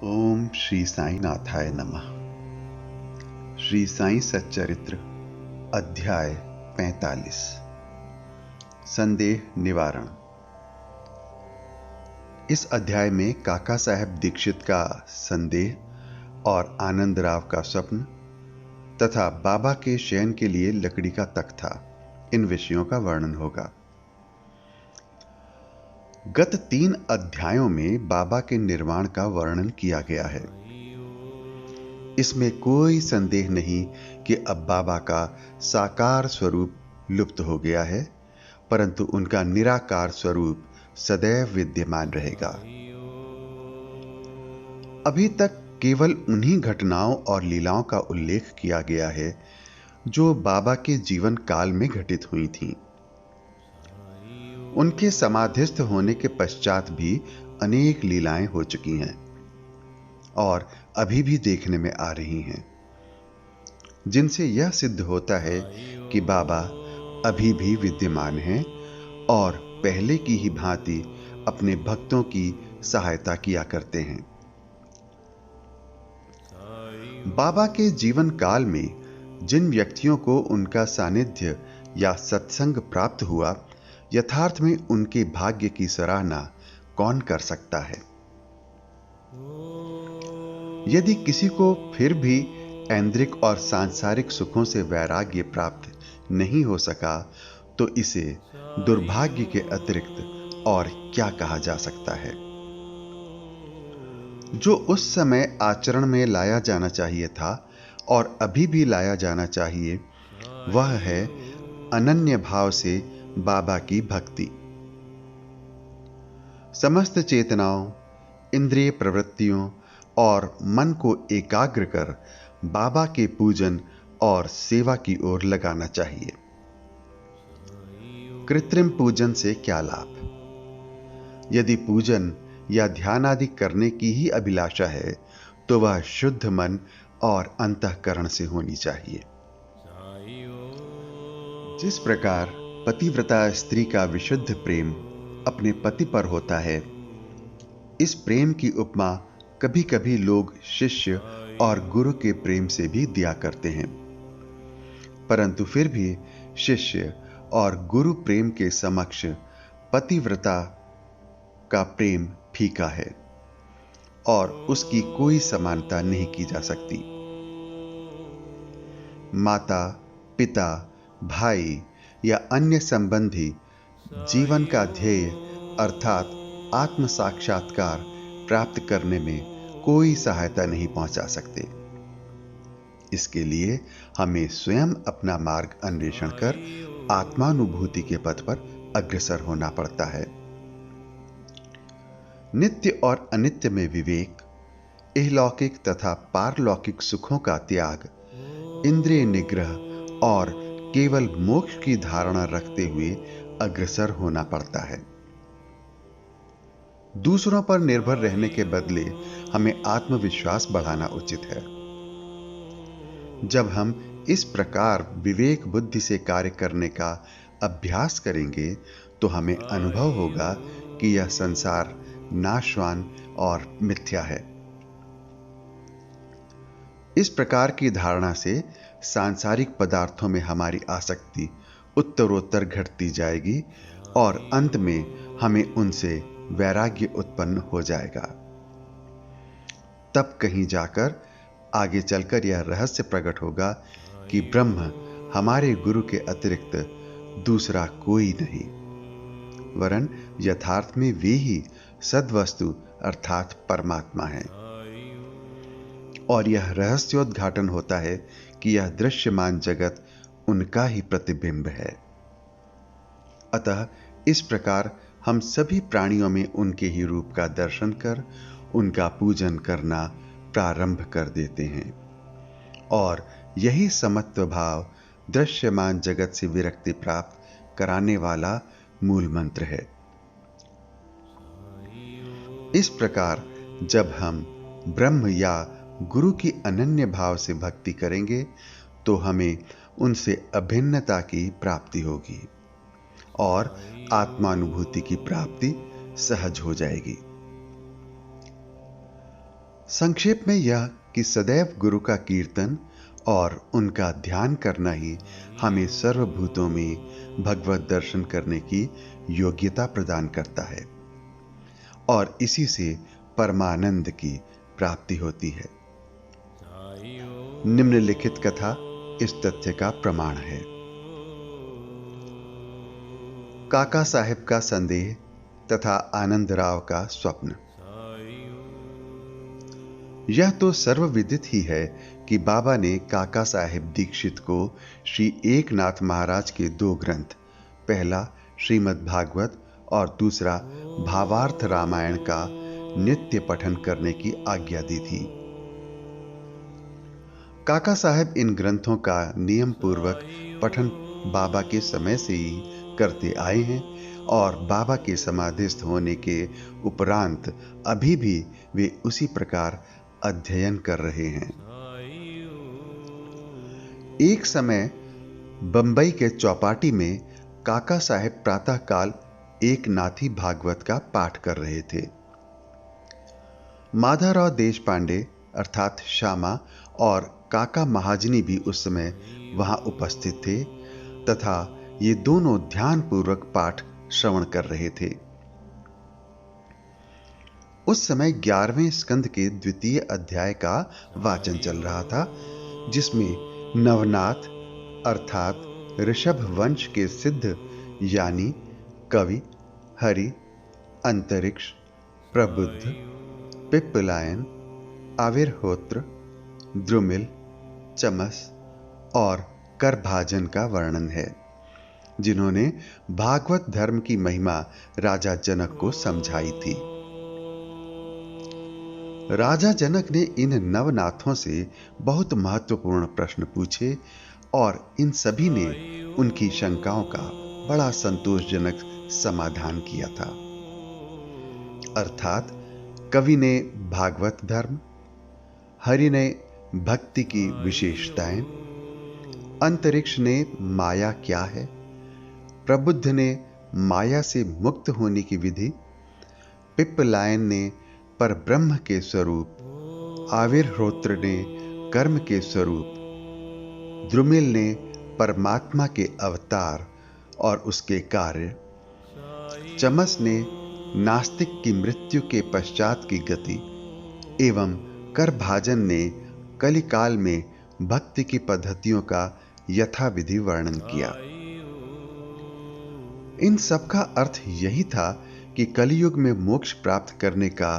ओम श्री साई नाथाय नमः। श्री साई सच्चरित्र अध्याय 45 संदेह निवारण। इस अध्याय में काका साहेब दीक्षित का संदेह और आनंदराव का स्वप्न तथा बाबा के शयन के लिए लकड़ी का तख्ता, इन विषयों का वर्णन होगा। गत 3 अध्यायों में बाबा के निर्वाण का वर्णन किया गया है। इसमें कोई संदेह नहीं कि अब बाबा का साकार स्वरूप लुप्त हो गया है, परंतु उनका निराकार स्वरूप सदैव विद्यमान रहेगा। अभी तक केवल उन्हीं घटनाओं और लीलाओं का उल्लेख किया गया है जो बाबा के जीवन काल में घटित हुई थीं। उनके समाधिस्थ होने के पश्चात भी अनेक लीलाएं हो चुकी हैं और अभी भी देखने में आ रही हैं, जिनसे यह सिद्ध होता है कि बाबा अभी भी विद्यमान हैं और पहले की ही भांति अपने भक्तों की सहायता किया करते हैं। बाबा के जीवन काल में जिन व्यक्तियों को उनका सानिध्य या सत्संग प्राप्त हुआ, यथार्थ में उनके भाग्य की सराहना कौन कर सकता है। यदि किसी को फिर भी ऐन्द्रिक और सांसारिक सुखों से वैराग्य प्राप्त नहीं हो सका, तो इसे दुर्भाग्य के अतिरिक्त और क्या कहा जा सकता है। जो उस समय आचरण में लाया जाना चाहिए था और अभी भी लाया जाना चाहिए, वह है अनन्य भाव से बाबा की भक्ति। समस्त चेतनाओं, इंद्रिय प्रवृत्तियों और मन को एकाग्र कर बाबा के पूजन और सेवा की ओर लगाना चाहिए। कृत्रिम पूजन से क्या लाभ? यदि पूजन या ध्यान आदि करने की ही अभिलाषा है, तो वह शुद्ध मन और अंतःकरण से होनी चाहिए। जिस प्रकार पतिव्रता स्त्री का विशुद्ध प्रेम अपने पति पर होता है, इस प्रेम की उपमा कभी कभी लोग शिष्य और गुरु के प्रेम से भी दिया करते हैं, परंतु फिर भी शिष्य और गुरु प्रेम के समक्ष पतिव्रता का प्रेम फीका है और उसकी कोई समानता नहीं की जा सकती। माता, पिता, भाई या अन्य संबंधी जीवन का ध्येय अर्थात आत्म साक्षात्कार प्राप्त करने में कोई सहायता नहीं पहुंचा सकते। इसके लिए हमें स्वयं अपना मार्ग अन्वेषण कर आत्मानुभूति के पथ पर अग्रसर होना पड़ता है। नित्य और अनित्य में विवेक, इहलौकिक तथा पारलौकिक सुखों का त्याग, इंद्रिय निग्रह और केवल मोक्ष की धारणा रखते हुए अग्रसर होना पड़ता है। दूसरों पर निर्भर रहने के बदले हमें आत्मविश्वास बढ़ाना उचित है। जब हम इस प्रकार विवेक बुद्धि से कार्य करने का अभ्यास करेंगे, तो हमें अनुभव होगा कि यह संसार नाशवान और मिथ्या है। इस प्रकार की धारणा से सांसारिक पदार्थों में हमारी आसक्ति उत्तरोत्तर घटती जाएगी और अंत में हमें उनसे वैराग्य उत्पन्न हो जाएगा। तब कहीं जाकर आगे चलकर यह रहस्य प्रकट होगा कि ब्रह्म हमारे गुरु के अतिरिक्त दूसरा कोई नहीं, वरन यथार्थ में वे ही सद्वस्तु अर्थात परमात्मा हैं। और यह रहस्योद्घाटन होता है कि यह दृश्यमान जगत उनका ही प्रतिबिंब है। अतः इस प्रकार हम सभी प्राणियों में उनके ही रूप का दर्शन कर उनका पूजन करना प्रारंभ कर देते हैं, और यही समत्व भाव दृश्यमान जगत से विरक्ति प्राप्त कराने वाला मूल मंत्र है। इस प्रकार जब हम ब्रह्म या गुरु की अनन्य भाव से भक्ति करेंगे, तो हमें उनसे अभिन्नता की प्राप्ति होगी और आत्मानुभूति की प्राप्ति सहज हो जाएगी। संक्षेप में यह कि सदैव गुरु का कीर्तन और उनका ध्यान करना ही हमें सर्वभूतों में भगवत दर्शन करने की योग्यता प्रदान करता है और इसी से परमानंद की प्राप्ति होती है। निम्नलिखित कथा इस तथ्य का प्रमाण है। काका साहेब का संदेह तथा आनंदराव का स्वप्न। यह तो सर्वविदित ही है कि बाबा ने काका साहेब दीक्षित को श्री एकनाथ महाराज के 2 ग्रंथ, पहला श्रीमद् भागवत और दूसरा भावार्थ रामायण का नित्य पठन करने की आज्ञा दी थी। काका साहेब इन ग्रंथों का नियम पूर्वक पठन बाबा के समय से ही करते आए हैं और बाबा के समाधिस्थ होने के उपरांत अभी भी वे उसी प्रकार अध्ययन कर रहे हैं। एक समय बंबई के चौपाटी में काका साहेब प्रातःकाल एक नाथी भागवत का पाठ कर रहे थे। माधवराव देशपांडे अर्थात श्यामा और काका महाजनी भी उस समय वहां उपस्थित थे तथा ये दोनों ध्यानपूर्वक पाठ श्रवण कर रहे थे। उस समय 11वें स्कंद के 2 अध्याय का वाचन चल रहा था, जिसमें नवनाथ अर्थात ऋषभ वंश के सिद्ध यानी कवि, हरि, अंतरिक्ष, प्रबुद्ध, पिप्पलायन, आविर्होत्र, द्रुमिल, चमस और करभाजन का वर्णन है, जिन्होंने भागवत धर्म की महिमा राजा जनक को समझाई थी। राजा जनक ने इन नवनाथों से बहुत महत्वपूर्ण प्रश्न पूछे और इन सभी ने उनकी शंकाओं का बड़ा संतोषजनक समाधान किया था। अर्थात कवि ने भागवत धर्म, हरि ने भक्ति की विशेषताएं, अंतरिक्ष ने माया क्या है, प्रबुद्ध ने माया से मुक्त होने की विधि, पिप्पलायन ने पर ब्रह्म के स्वरूप, आविर्होत्र ने कर्म के स्वरूप, द्रुमिल ने परमात्मा के अवतार और उसके कार्य, चमस ने नास्तिक की मृत्यु के पश्चात की गति एवं करभाजन ने कलिकाल में भक्ति की पद्धतियों का यथाविधि वर्णन किया। इन सब का अर्थ यही था कि कलियुग में मोक्ष प्राप्त करने का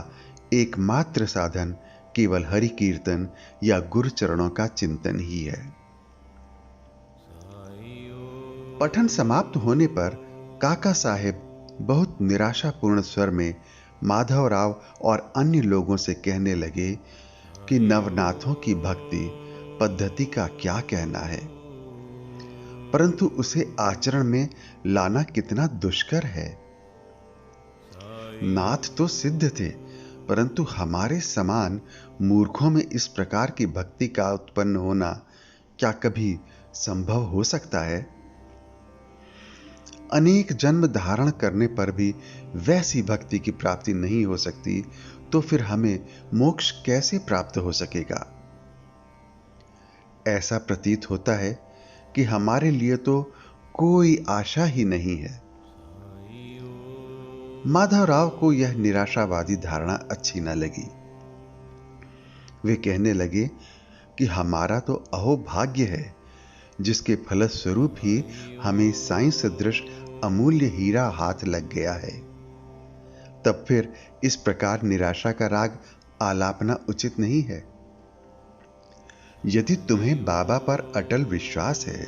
एकमात्र साधन केवल हरि कीर्तन या गुरु चरणों का चिंतन ही है। पठन समाप्त होने पर काका साहेब बहुत निराशापूर्ण स्वर में माधवराव और अन्य लोगों से कहने लगे कि नवनाथों की भक्ति पद्धति का क्या कहना है, परंतु उसे आचरण में लाना कितना दुष्कर है। नाथ तो सिद्ध थे, परंतु हमारे समान मूर्खों में इस प्रकार की भक्ति का उत्पन्न होना क्या कभी संभव हो सकता है? अनेक जन्म धारण करने पर भी वैसी भक्ति की प्राप्ति नहीं हो सकती, तो फिर हमें मोक्ष कैसे प्राप्त हो सकेगा? ऐसा प्रतीत होता है कि हमारे लिए तो कोई आशा ही नहीं है। माधवराव को यह निराशावादी धारणा अच्छी न लगी। वे कहने लगे कि हमारा तो अहोभाग्य है, जिसके फलस्वरूप ही हमें साईं सदृश अमूल्य हीरा हाथ लग गया है। तब फिर इस प्रकार निराशा का राग आलापना उचित नहीं है। यदि तुम्हें बाबा पर अटल विश्वास है,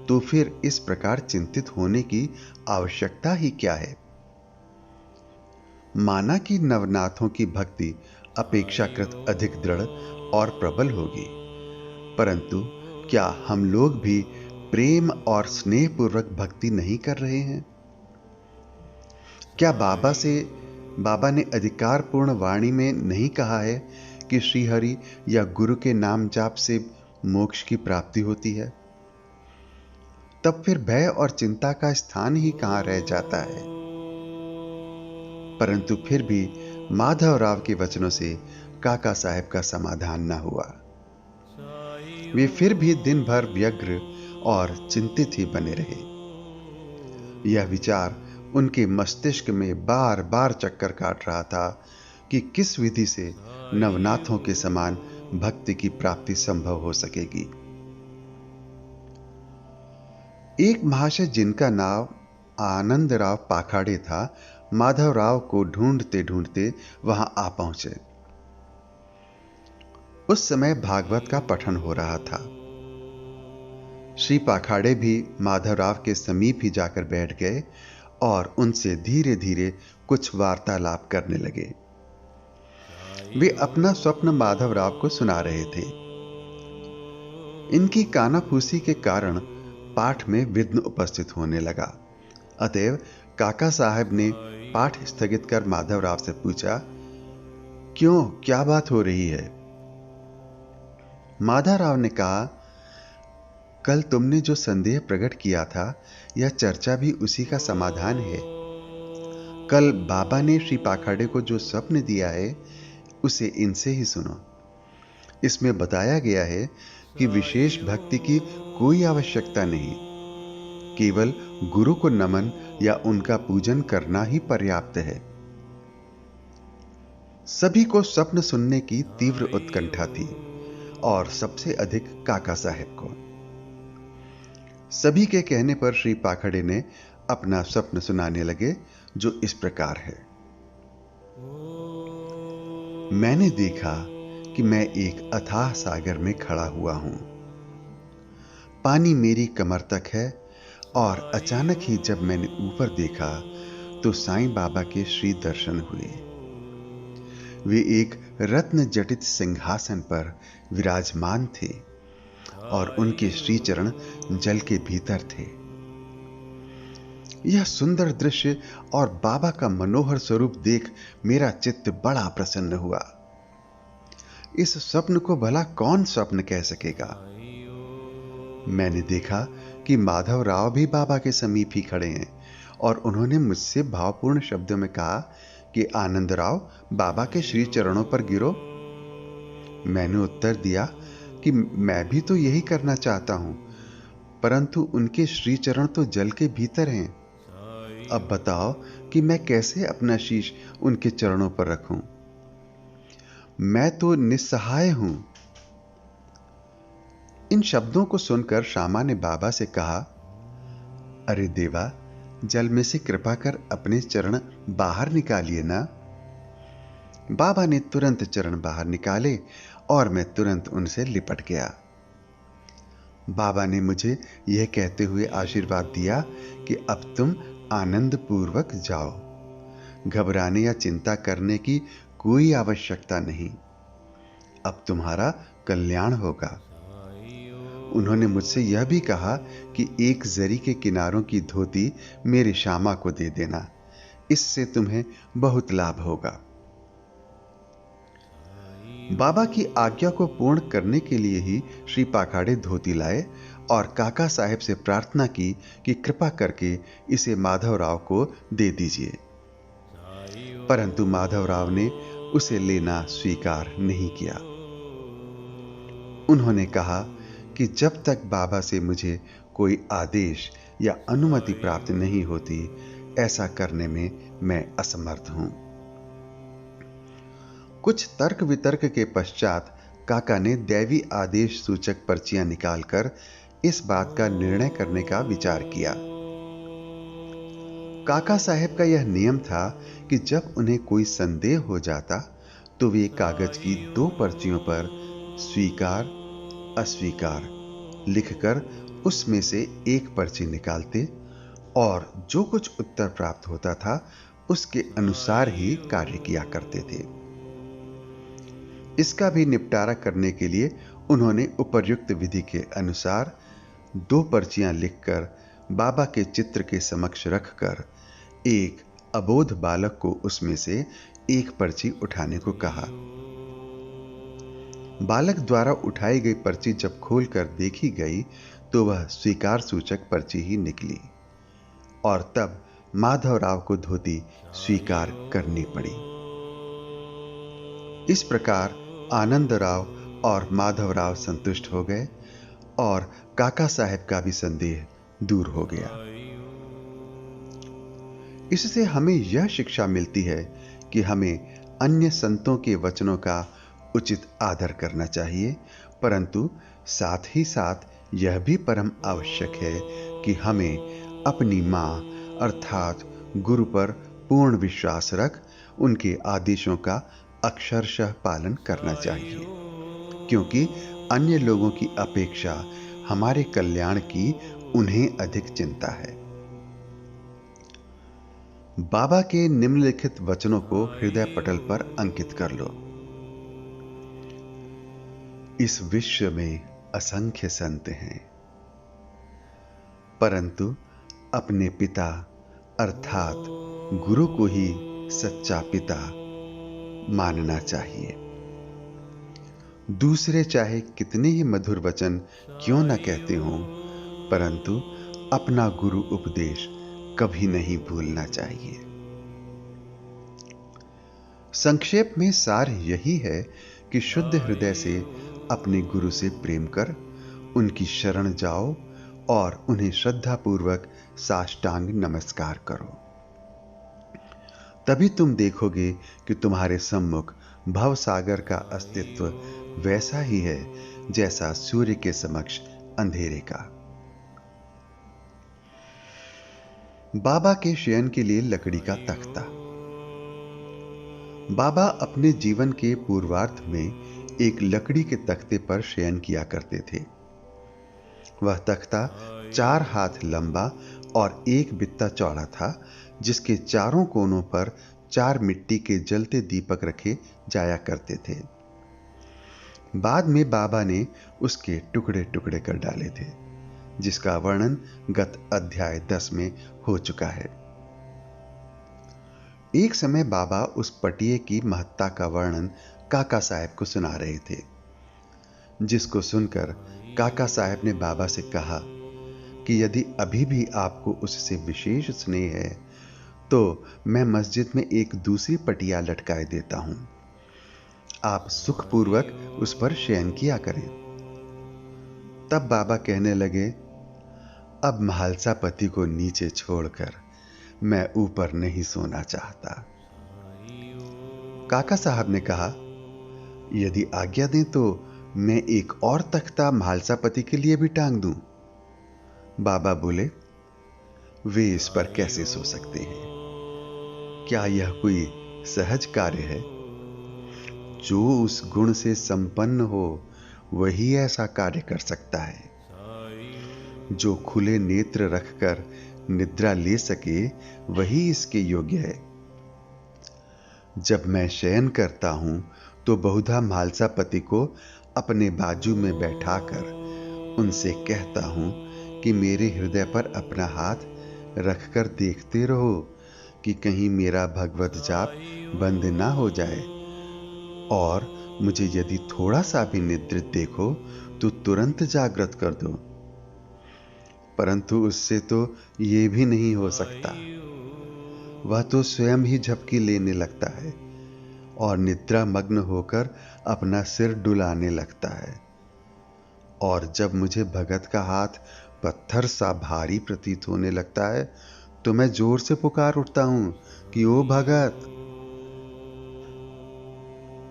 तो फिर इस प्रकार चिंतित होने की आवश्यकता ही क्या है? माना कि नवनाथों की भक्ति अपेक्षाकृत अधिक दृढ़ और प्रबल होगी, परंतु क्या हम लोग भी प्रेम और स्नेह पूर्वक भक्ति नहीं कर रहे हैं? क्या बाबा ने अधिकारपूर्ण वाणी में नहीं कहा है कि श्रीहरि या गुरु के नाम जाप से मोक्ष की प्राप्ति होती है? तब फिर भय और चिंता का स्थान ही कहां रह जाता है? परंतु फिर भी माधवराव के वचनों से काका साहब का समाधान न हुआ। वे फिर भी दिन भर व्यग्र और चिंतित ही बने रहे। यह विचार उनके मस्तिष्क में बार बार चक्कर काट रहा था कि किस विधि से नवनाथों के समान भक्ति की प्राप्ति संभव हो सकेगी। एक महाशय जिनका नाम आनंदराव पाखाड़े था, माधवराव को ढूंढते ढूंढते वहां आ पहुंचे। उस समय भागवत का पठन हो रहा था। श्री पाखाड़े भी माधवराव के समीप ही जाकर बैठ गए और उनसे धीरे धीरे कुछ वार्तालाप करने लगे। वे अपना स्वप्न माधवराव को सुना रहे थे। इनकी कानाफूसी के कारण पाठ में विघ्न उपस्थित होने लगा। अतएव काका साहब ने पाठ स्थगित कर माधवराव से पूछा, क्यों, क्या बात हो रही है? माधवराव ने कहा, कल तुमने जो संदेह प्रकट किया था, यह चर्चा भी उसी का समाधान है। कल बाबा ने श्री पाखाड़े को जो स्वप्न दिया है, उसे इनसे ही सुनो। इसमें बताया गया है कि विशेष भक्ति की कोई आवश्यकता नहीं, केवल गुरु को नमन या उनका पूजन करना ही पर्याप्त है। सभी को स्वप्न सुनने की तीव्र उत्कंठा थी और सबसे अधिक काका साहब को। सभी के कहने पर श्री पाखड़े ने अपना स्वप्न सुनाने लगे, जो इस प्रकार है। मैंने देखा कि मैं एक अथाह सागर में खड़ा हुआ हूं। पानी मेरी कमर तक है और अचानक ही जब मैंने ऊपर देखा तो साईं बाबा के श्री दर्शन हुए। वे एक रत्न जटित सिंहासन पर विराजमान थे और उनके श्री चरण जल के भीतर थे। यह सुंदर दृश्य और बाबा का मनोहर स्वरूप देख मेरा चित्त बड़ा प्रसन्न हुआ। इस स्वप्न को भला कौन स्वप्न कह सकेगा? मैंने देखा कि माधवराव भी बाबा के समीप ही खड़े हैं और उन्होंने मुझसे भावपूर्ण शब्दों में कहा कि आनंदराव, बाबा के श्री चरणों पर गिरो। मैंने उत्तर दिया कि मैं भी तो यही करना चाहता हूं, परंतु उनके श्री चरण तो जल के भीतर हैं। अब बताओ कि मैं कैसे अपना शीश उनके चरणों पर रखूं? मैं तो निस्सहाय हूं। इन शब्दों को सुनकर श्यामा ने बाबा से कहा, अरे देवा, जल में से कृपा कर अपने चरण बाहर निकालिए ना। बाबा ने तुरंत चरण बाहर निकाले और मैं तुरंत उनसे लिपट गया। बाबा ने मुझे यह कहते हुए आशीर्वाद दिया कि अब तुम आनंद पूर्वक जाओ। घबराने या चिंता करने की कोई आवश्यकता नहीं। अब तुम्हारा कल्याण होगा। उन्होंने मुझसे यह भी कहा कि एक जरी के किनारों की धोती मेरे श्यामा को दे देना, इससे तुम्हें बहुत लाभ होगा। बाबा की आज्ञा को पूर्ण करने के लिए ही श्री पाखाड़े धोती लाए और काका साहब से प्रार्थना की कि कृपा करके इसे माधवराव को दे दीजिए। परंतु माधवराव ने उसे लेना स्वीकार नहीं किया। उन्होंने कहा कि जब तक बाबा से मुझे कोई आदेश या अनुमति प्राप्त नहीं होती, ऐसा करने में मैं असमर्थ हूं। कुछ तर्क वितर्क के पश्चात काका ने दैवी आदेश सूचक पर्चियां निकालकर इस बात का निर्णय करने का विचार किया। काका साहब का यह नियम था कि जब उन्हें कोई संदेह हो जाता तो वे कागज की 2 पर्चियों पर स्वीकार अस्वीकार लिखकर उसमें से एक पर्ची निकालते और जो कुछ उत्तर प्राप्त होता था उसके अनुसार ही कार्य किया करते थे। इसका भी निपटारा करने के लिए उन्होंने उपर्युक्त विधि के अनुसार 2 पर्चियां लिखकर बाबा के चित्र के समक्ष रखकर एक अबोध बालक को उसमें से एक पर्ची उठाने को कहा। बालक द्वारा उठाई गई पर्ची जब खोलकर देखी गई तो वह स्वीकार सूचक पर्ची ही निकली और तब माधवराव को धोती स्वीकार करनी पड़ी। इस प्रकार आनंदराव और माधवराव संतुष्ट हो गए और काका साहब का भी संदेह दूर हो गया। इससे हमें यह शिक्षा मिलती है कि हमें अन्य संतों के वचनों का उचित आदर करना चाहिए, परंतु साथ ही साथ यह भी परम आवश्यक है कि हमें अपनी मां अर्थात गुरु पर पूर्ण विश्वास रख उनके आदेशों का अक्षरशः पालन करना चाहिए, क्योंकि अन्य लोगों की अपेक्षा हमारे कल्याण की उन्हें अधिक चिंता है। बाबा के निम्नलिखित वचनों को हृदय पटल पर अंकित कर लो। इस विश्व में असंख्य संत हैं, परंतु अपने पिता अर्थात गुरु को ही सच्चा पिता मानना चाहिए। दूसरे चाहे कितने ही मधुर वचन क्यों न कहते हों, परंतु अपना गुरु उपदेश कभी नहीं भूलना चाहिए। संक्षेप में सार यही है कि शुद्ध हृदय से अपने गुरु से प्रेम कर उनकी शरण जाओ और उन्हें श्रद्धापूर्वक साष्टांग नमस्कार करो। तभी तुम देखोगे कि तुम्हारे सम्मुख भवसागर का अस्तित्व वैसा ही है जैसा सूर्य के समक्ष अंधेरे का। बाबा के शयन के लिए लकड़ी का तख्ता। बाबा अपने जीवन के पूर्वार्ध में एक लकड़ी के तख्ते पर शयन किया करते थे। वह तख्ता 4 हाथ लंबा और 1 बित्ता चौड़ा था, जिसके चारों कोनों पर 4 मिट्टी के जलते दीपक रखे जाया करते थे। बाद में बाबा ने उसके टुकड़े टुकड़े कर डाले थे, जिसका वर्णन गत अध्याय 10 में हो चुका है। एक समय बाबा उस पटिये की महत्ता का वर्णन काका साहब को सुना रहे थे, जिसको सुनकर काका साहब ने बाबा से कहा कि यदि अभी भी आपको उससे विशेष स्नेह है तो मैं मस्जिद में एक दूसरी पटिया लटकाए देता हूं, आप सुखपूर्वक उस पर शयन किया करें। तब बाबा कहने लगे, अब महालसा पति को नीचे छोड़कर मैं ऊपर नहीं सोना चाहता। काका साहब ने कहा, यदि आज्ञा दें तो मैं एक और तख्ता महालसा पति के लिए भी टांग दूं। बाबा बोले, वे इस पर कैसे सो सकते हैं? क्या यह कोई सहज कार्य है? जो उस गुण से संपन्न हो वही ऐसा कार्य कर सकता है। जो खुले नेत्र रखकर निद्रा ले सके वही इसके योग्य है। जब मैं शयन करता हूं तो बहुधा महालसा पति को अपने बाजू में बैठाकर उनसे कहता हूं कि मेरे हृदय पर अपना हाथ रखकर देखते रहो कि कहीं मेरा भगवत जाप बंद ना हो जाए, और मुझे यदि थोड़ा सा भी निद्रित देखो तो तुरंत जागृत कर दो। परंतु उससे तो ये भी नहीं हो सकता। वह तो स्वयं ही झपकी लेने लगता है और निद्रा मग्न होकर अपना सिर डुलाने लगता है, और जब मुझे भगत का हाथ पत्थर सा भारी प्रतीत होने लगता है तो मैं जोर से पुकार उठता हूं कि ओ भगत।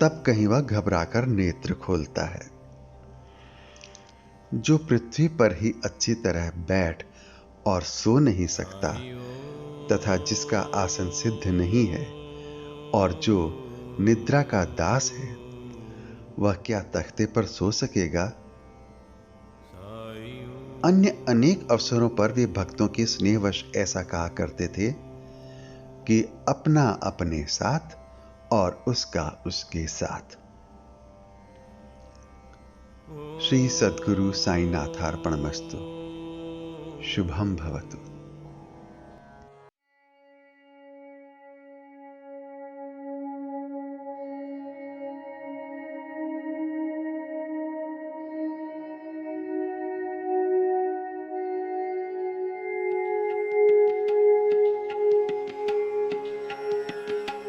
तब कहीं वह घबराकर नेत्र खोलता है। जो पृथ्वी पर ही अच्छी तरह बैठ और सो नहीं सकता तथा जिसका आसन सिद्ध नहीं है और जो निद्रा का दास है, वह क्या तख्ते पर सो सकेगा? अन्य अनेक अवसरों पर वे भक्तों के स्नेहवश ऐसा कहा करते थे कि अपना अपने साथ और उसका उसके साथ। श्री सद्गुरु साईनाथार्पणमस्तु। शुभम भवतु।